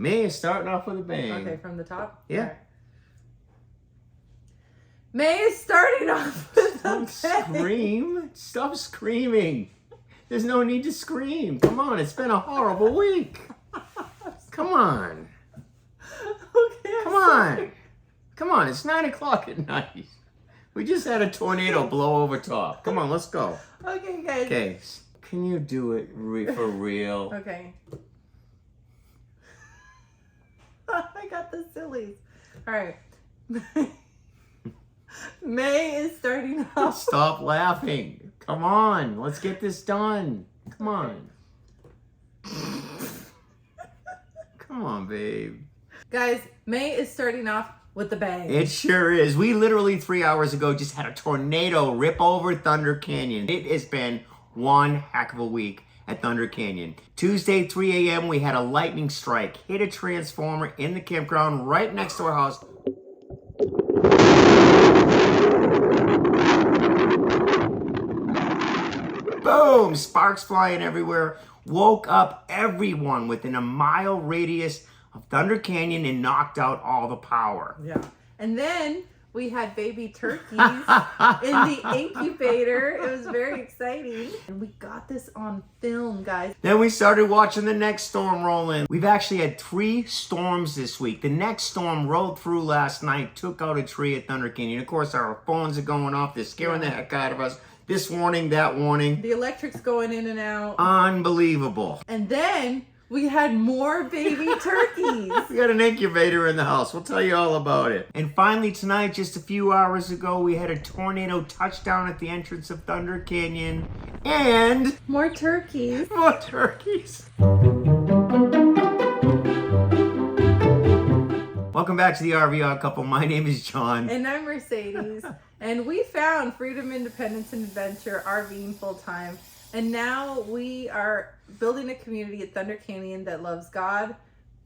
May is starting off with a bang. Okay, from the top? Yeah. Right. May is starting off with a bang. Scream. Stop screaming. There's no need to scream. Come on, it's been a horrible week. Come on. Okay, Come on. Come on, it's 9 o'clock at night. We just had a tornado blow over top. Come on, let's go. Okay, guys. Okay, can you do it for real? Okay. I got the sillies. All right. May is starting off. Stop laughing. Come on, let's get this done. Come on. Come on, babe. Guys, May is starting off with the bang. It sure is. We literally 3 hours ago just had a tornado rip over Thunder Canyon. It has been one heck of a week at Thunder Canyon. Tuesday, 3 a.m., we had a lightning strike. Hit a transformer in the campground right next to our house. Boom! Sparks flying everywhere. Woke up everyone within a mile radius of Thunder Canyon and knocked out all the power. Yeah. And then we had baby turkeys in the incubator. It was very exciting. And we got this on film, guys. Then we started watching the next storm roll in. We've actually had 3 storms this week. The next storm rolled through last night, took out a tree at Thunder Canyon. Of course, our phones are going off. They're scaring the heck out of us. This warning, that warning. The electric's going in and out. Unbelievable. And then we had more baby turkeys. We got an incubator in the house. We'll tell you all about it. And finally tonight, just a few hours ago, we had a tornado touchdown at the entrance of Thunder Canyon. And More turkeys. more turkeys. Welcome back to the RV Odd Couple. My name is John. And I'm Mercedes. And we found freedom, independence, and adventure RVing full time. And now we are building a community at Thunder Canyon that loves God,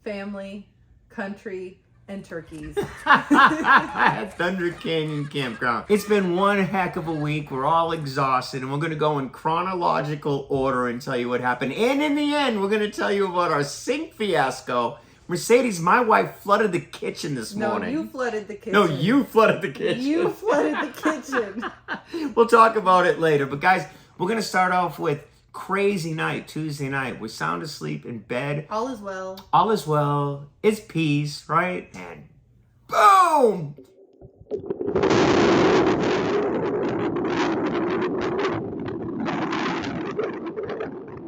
family, country, and turkeys. At Thunder Canyon Campground. It's been one heck of a week. We're all exhausted, and we're going to go in chronological order and tell you what happened. And in the end, we're going to tell you about our sink fiasco. Mercedes, my wife, flooded the kitchen this morning. No, you flooded the kitchen. No, you flooded the kitchen. You flooded the kitchen. We'll talk about it later. But guys, we're going to start off with crazy night, Tuesday night. We're sound asleep in bed. All is well. All is well. It's peace, right? And boom!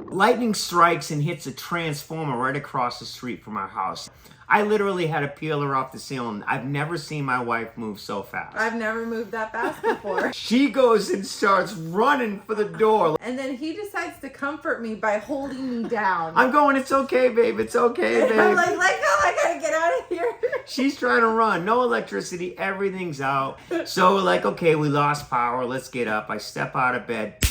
Lightning strikes and hits a transformer right across the street from our house. I literally had to peel her off the ceiling. I've never seen my wife move so fast. I've never moved that fast before. She goes and starts running for the door. And then he decides to comfort me by holding me down. I'm going, it's okay, babe. It's okay, babe. And I'm like, let go, I gotta get out of here. She's trying to run. No electricity. Everything's out. So we're like, okay, we lost power. Let's get up. I step out of bed.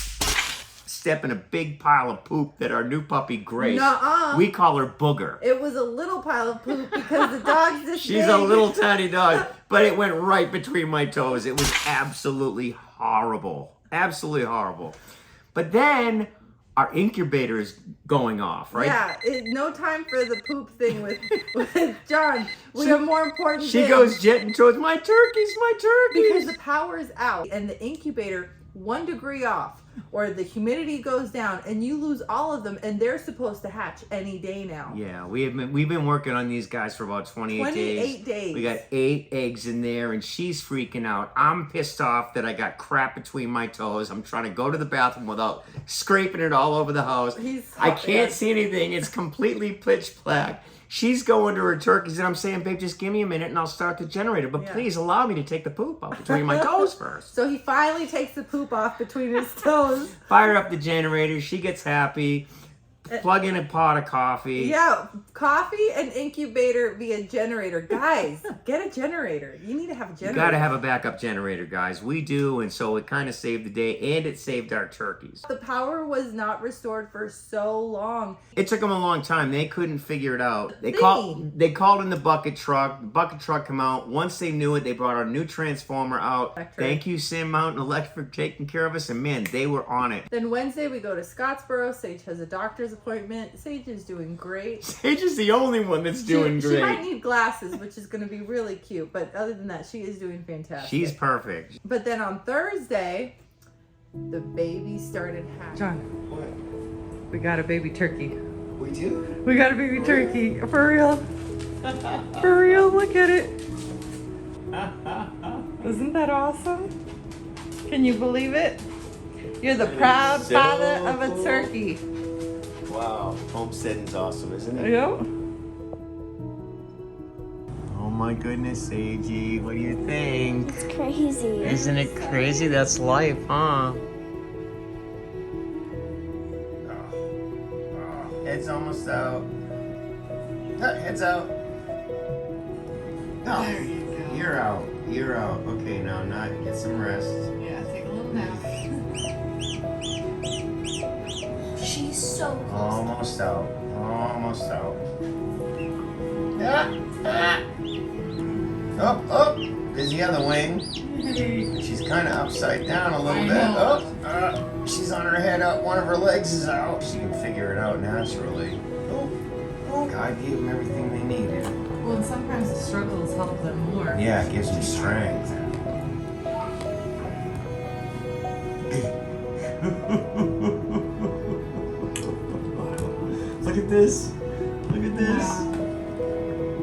Step in a big pile of poop that our new puppy Grace, Nuh-uh. we call her Booger. It was a little pile of poop because the dog's this She's big. a little tiny dog, but it went right between my toes. It was absolutely horrible. Absolutely horrible. But then our incubator is going off, right? Yeah, no time for the poop thing with John. We have more important She things. goes jetting towards my turkeys, Because the power is out and the incubator 1 degree off, or the humidity goes down and you lose all of them, and they're supposed to hatch any day now. Yeah, we've been working on these guys for about 28 days. We got 8 eggs in there, and she's freaking out. I'm pissed off that I got crap between my toes. I'm trying to go to the bathroom without scraping it all over the house. I can't see anything. It's completely pitch black. She's going to her turkeys, and I'm saying, babe, just give me a minute and I'll start the generator. But please allow me to take the poop out between my toes first. So he finally takes the poop off between his toes. Fire up the generator. She gets happy. Plug in a pot of coffee. Yeah, coffee and incubator via generator. Guys, get a generator. You need to have a generator. You got to have a backup generator, guys. We do, and so it kind of saved the day, and it saved our turkeys. The power was not restored for so long. It took them a long time. They couldn't figure it out. They called in the bucket truck. The bucket truck come out. Once they knew it, they brought our new transformer out. Thank you, Sim Mountain Electric, for taking care of us, and man, they were on it. Then Wednesday we go to Scottsboro. Sage has a doctor's appointment. Sage is doing great. Sage is the only one that's doing great. She might need glasses, which is going to be really cute. But other than that, she is doing fantastic. She's perfect. But then on Thursday, the baby started hatching. John, What? we got a baby turkey. We do? We got a baby turkey. For real. For real, look at it. Isn't that awesome? Can you believe it? You're the proud father of a turkey. Wow. Homesteading's awesome, isn't it? Yep. Oh my goodness, Sagey. What do you think? It's crazy. Isn't it crazy? That's life, huh? Head's almost out. Head's out. Oh, there you go. You're out. You're out. Okay, now get some rest. Yeah, take a little nap. She's so close. Almost out. Almost out. Oh, there's the other wing. She's kind of upside down a little bit. She's on her head up. One of her legs is out. She can figure it out naturally. God gave them everything they needed. Well, and sometimes the struggles help them more. Yeah, it gives them strength. Look at this. Look at this. Wow.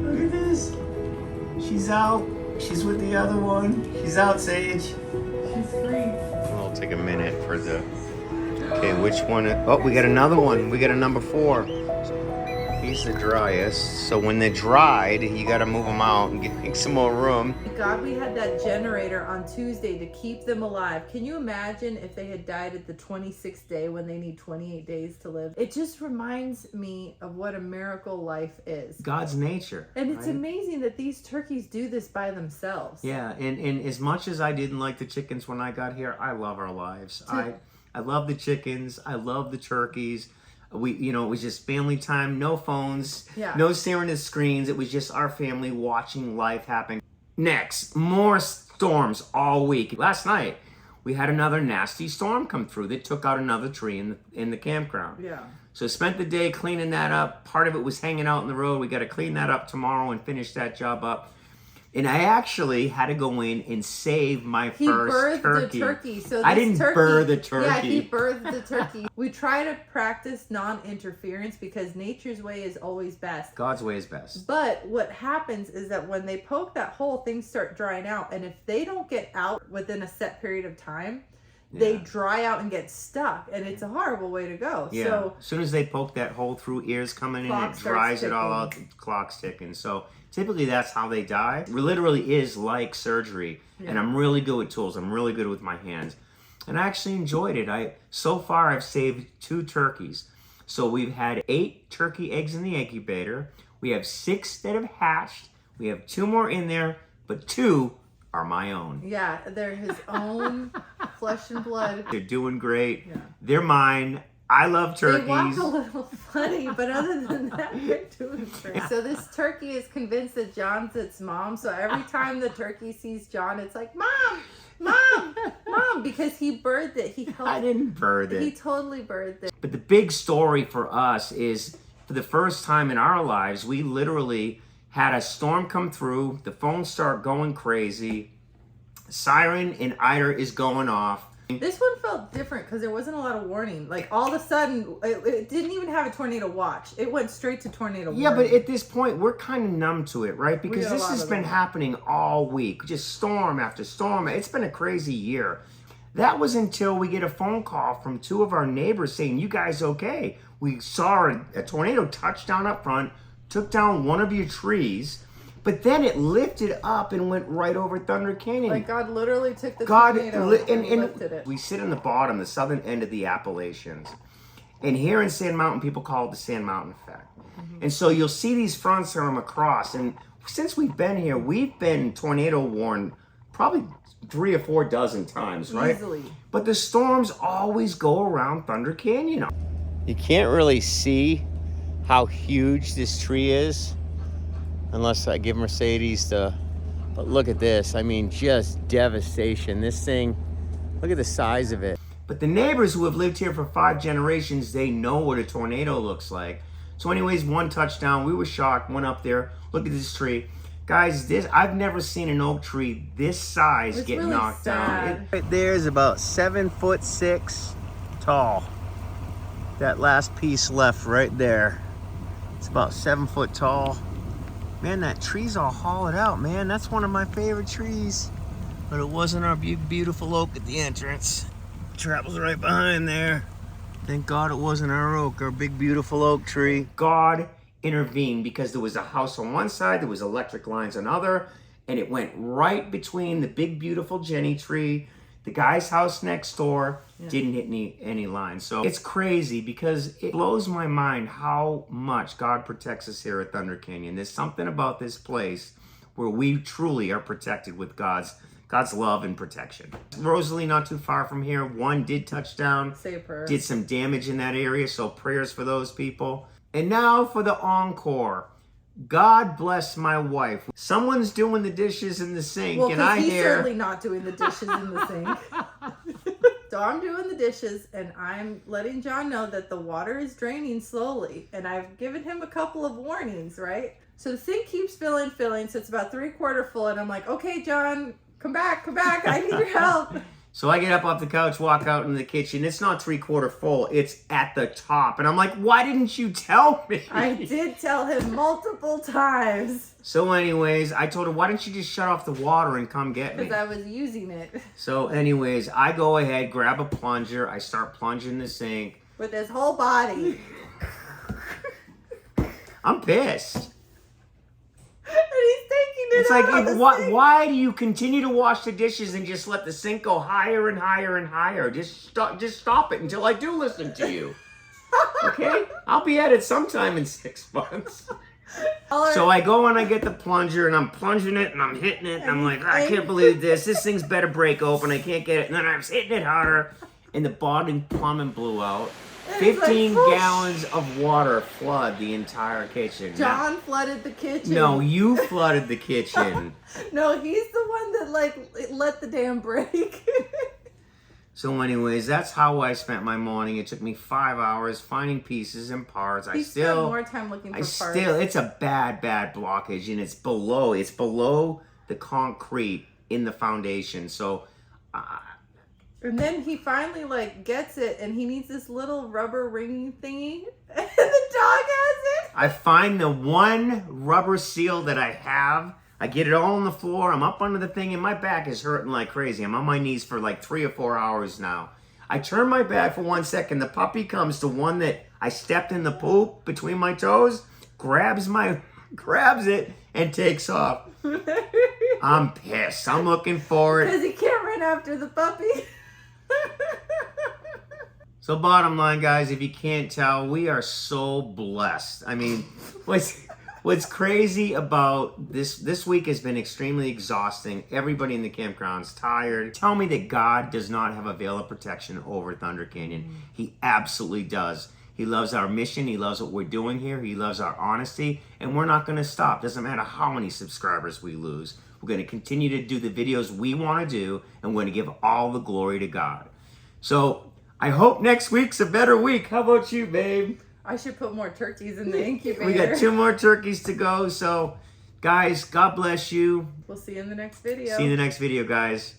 Look at this. She's out. She's with the other one. She's out, Sage. She's free. It'll take a minute for the... Okay, which one? Oh, we got another one. We got a number 4. He's the driest. So when they're dried, you got to move them out and make some more room. Thank God we had that generator on Tuesday to keep them alive. Can you imagine if they had died at the 26th day when they need 28 days to live? It just reminds me of what a miracle life is. God's nature. And it's right? amazing that these turkeys do this by themselves. Yeah, and as much as I didn't like the chickens when I got here, I love our lives. I love the chickens. I love the turkeys. It was just family time, no phones, no staring at screens. It was just our family watching life happen. Next, more storms all week. Last night, we had another nasty storm come through that took out another tree in the campground. Yeah. So spent the day cleaning that up. Part of it was hanging out in the road. We got to clean that up tomorrow and finish that job up. And I actually had to go in and save my first turkey. He birthed the turkey. So I didn't birth the turkey. Yeah, he birthed the turkey. We try to practice non-interference because nature's way is always best. God's way is best. But what happens is that when they poke that hole, things start drying out. And if they don't get out within a set period of time, they dry out and get stuck. And it's a horrible way to go. Yeah. So as soon as they poke that hole through, ears coming in, it dries it all out, the clock's ticking. So typically that's how they die. It literally is like surgery. And I'm really good with tools. I'm really good with my hands. And I actually enjoyed it. So far I've saved 2 turkeys. So we've had 8 turkey eggs in the incubator. We have 6 that have hatched. We have 2 more in there, but 2 are my own. yeah, they're his own flesh and blood. They're doing great. Yeah. They're mine. I love turkeys. They walk a little funny, but other than that, they're doing great. So this turkey is convinced that John's its mom. So every time the turkey sees John, it's like, Mom, Mom, Mom, because he birthed it. I didn't birth it. He totally birthed it. But the big story for us is, for the first time in our lives, we literally had a storm come through. The phones start going crazy. Siren in Eider is going off. This one felt different because there wasn't a lot of warning. Like all of a sudden, it didn't even have a tornado watch. It went straight to tornado warning. Yeah, but at this point, we're kind of numb to it, right? Because this has been happening all week. Just storm after storm. It's been a crazy year. That was until we get a phone call from 2 of our neighbors saying, you guys okay? We saw a tornado touch down up front, took down one of your trees, but then it lifted up and went right over Thunder Canyon. Like God literally took the tornado and lifted it. We sit on the bottom, the southern end of the Appalachians. And here in Sand Mountain, people call it the Sand Mountain effect. And so you'll see these fronts come across. And since we've been here, we've been tornado warned probably 3 or 4 dozen times, right? Easily. But the storms always go around Thunder Canyon. You can't really see how huge this tree is unless I give Mercedes the, but look at this. I mean, just devastation. This thing, look at the size of it. But the neighbors who have lived here for 5 generations, they know what a tornado looks like. So anyways, 1 touchdown. We were shocked. Went up there. Look at this tree. Guys, I've never seen an oak tree this size get really knocked down. sad. Right there is about 7'6" tall. That last piece left right there. It's about 7 foot tall. Man, that tree's all hollowed out, man. That's one of my favorite trees. But it wasn't our beautiful oak at the entrance. Trap was right behind there. Thank God it wasn't our oak, our big beautiful oak tree. God intervened because there was a house on one side, there was electric lines on the other, and it went right between the big beautiful Jenny tree, the guy's house next door. Didn't hit any lines. So it's crazy because it blows my mind how much God protects us here at Thunder Canyon. There's something about this place where we truly are protected with God's love and protection. Rosalie, not too far from here, 1 did touch down. Say a prayer. Did some damage in that area, so prayers for those people. And now for the encore. God bless my wife. Someone's doing the dishes in the sink, Well, and I he's hear... certainly not doing the dishes in the sink. So I'm doing the dishes, and I'm letting John know that the water is draining slowly. And I've given him a couple of warnings, right? So the sink keeps filling, so it's about 3/4 full. And I'm like, okay, John, come back. I need your help. So I get up off the couch, walk out in the kitchen. It's not 3/4 full. It's at the top. And I'm like, why didn't you tell me? I did tell him multiple times. So anyways, I told her, why don't you just shut off the water and come get me? Because I was using it. So anyways, I go ahead, grab a plunger. I start plunging the sink. With his whole body. I'm pissed. And he's taking it It's out like, on the sink. why do you continue to wash the dishes and just let the sink go higher and higher and higher? Just stop it until I do listen to you. Okay? I'll be at it sometime in 6 months. So I go and I get the plunger and I'm plunging it and I'm hitting it and I'm like, I can't believe this. This thing's better break open. I can't get it. And then I was hitting it harder and the bottom plumbing blew out. 15 gallons of water flood the entire kitchen. John flooded the kitchen. No, you flooded the kitchen. No, he's the one that let the dam break. So anyways, that's how I spent my morning. It took me 5 hours finding pieces and parts. He spent more time looking for parts. It's a bad blockage, and it's below the concrete in the foundation. So, and then he finally gets it, and he needs this little rubber ringing thingy, and the dog has it. I find the one rubber seal that I have. I get it all on the floor. I'm up under the thing, and my back is hurting like crazy. I'm on my knees for like 3 or 4 hours now. I turn my back for 1 second. The puppy comes to one that I stepped in the poop between my toes, grabs it, and takes off. I'm pissed. I'm looking for it. Because he can't run after the puppy. So bottom line, guys, if you can't tell, we are so blessed. I mean, what's crazy about this week has been extremely exhausting. Everybody in the campground's tired. Tell me that God does not have a veil of protection over Thunder Canyon. He absolutely does. He loves our mission. He loves what we're doing here. He loves our honesty. And we're not going to stop. Doesn't matter how many subscribers we lose. We're going to continue to do the videos we want to do. And we're going to give all the glory to God. So I hope next week's a better week. How about you, babe? I should put more turkeys in the incubator. We got 2 more turkeys to go. So, guys, God bless you. We'll see you in the next video. See you in the next video, guys.